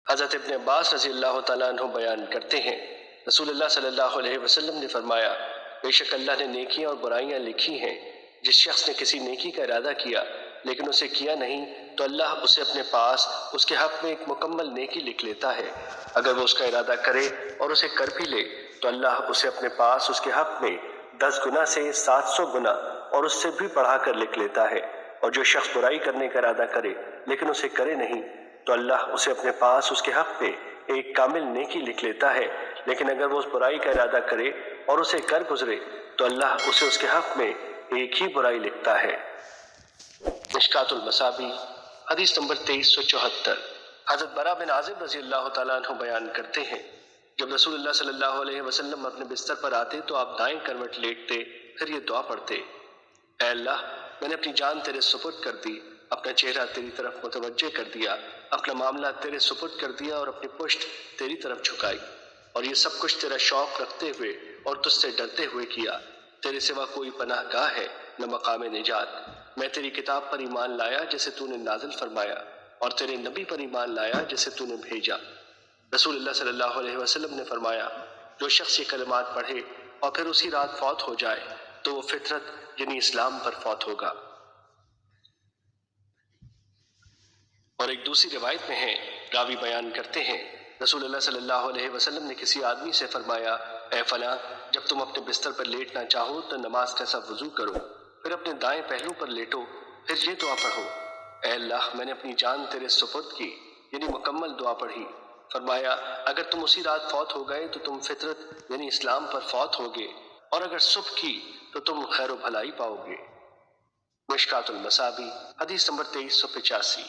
حضرت ابن عباس رضی اللہ تعالیٰ عنہ بیان کرتے ہیں، رسول اللہ صلی اللہ علیہ وسلم نے فرمایا، بے شک اللہ نے نیکیاں اور برائیاں لکھی ہیں۔ جس شخص نے کسی نیکی کا ارادہ کیا لیکن اسے کیا نہیں تو اللہ اسے اپنے پاس اس کے حق میں ایک مکمل نیکی لکھ لیتا ہے۔ اگر وہ اس کا ارادہ کرے اور اسے کر بھی لے تو اللہ اسے اپنے پاس اس کے حق میں 10 گنا سے 700 گنا اور اس سے بھی بڑھا کر لکھ لیتا ہے۔ اور جو شخص برائی کرنے کا ارادہ کرے لیکن اسے کرے نہیں تو اللہ اسے اپنے پاس اس کے حق میں ایک کامل نیکی لکھ لیتا ہے۔ لیکن اگر وہ اس برائی کا ارادہ کرے اور اسے کر گزرے تو اللہ اسے اس کے حق میں ایک ہی برائی لکھتا ہے۔ مشکات المصابیح حدیث نمبر 2374۔ حضرت براء بن عازب رضی اللہ تعالیٰ عنہ بیان کرتے ہیں، جب رسول اللہ صلی اللہ علیہ وسلم اپنے بستر پر آتے تو آپ دائیں کروٹ لیٹتے، پھر یہ دعا پڑھتے، اے اللہ، میں نے اپنی جان تیرے سپرد کر دی، اپنا چہرہ تیری طرف متوجہ کر دیا، اپنا معاملہ تیرے سپرد کر دیا اور اپنی پشت تیری طرف جھکائی، اور یہ سب کچھ تیرا شوق رکھتے ہوئے اور تجھ سے ڈرتے ہوئے کیا۔ تیرے سوا کوئی پناہ گاہ ہے نہ مقام نجات۔ میں تیری کتاب پر ایمان لایا جسے تو نے نازل فرمایا، اور تیرے نبی پر ایمان لایا جسے تو نے بھیجا۔ رسول اللہ صلی اللہ علیہ وسلم نے فرمایا، جو شخص یہ کلمات پڑھے اور پھر اسی رات فوت ہو جائے تو وہ فطرت یعنی اسلام پر فوت ہوگا۔ اور ایک دوسری روایت میں ہے، راوی بیان کرتے ہیں، رسول اللہ صلی اللہ علیہ وسلم نے کسی آدمی سے فرمایا، اے فلاں، جب تم اپنے بستر پر لیٹنا چاہو تو نماز جیسا وضو کرو، پھر اپنے دائیں پہلو پر لیٹو، پھر یہ دعا پڑھو، اے اللہ، میں نے اپنی جان تیرے سپرد کی، یعنی مکمل دعا پڑھی۔ فرمایا، اگر تم اسی رات فوت ہو گئے تو تم فطرت یعنی اسلام پر فوت ہوگے، اور اگر صبح کی تو تم خیر و بھلائی پاؤ گے۔ مشکات المصابیح حدیث نمبر 2385۔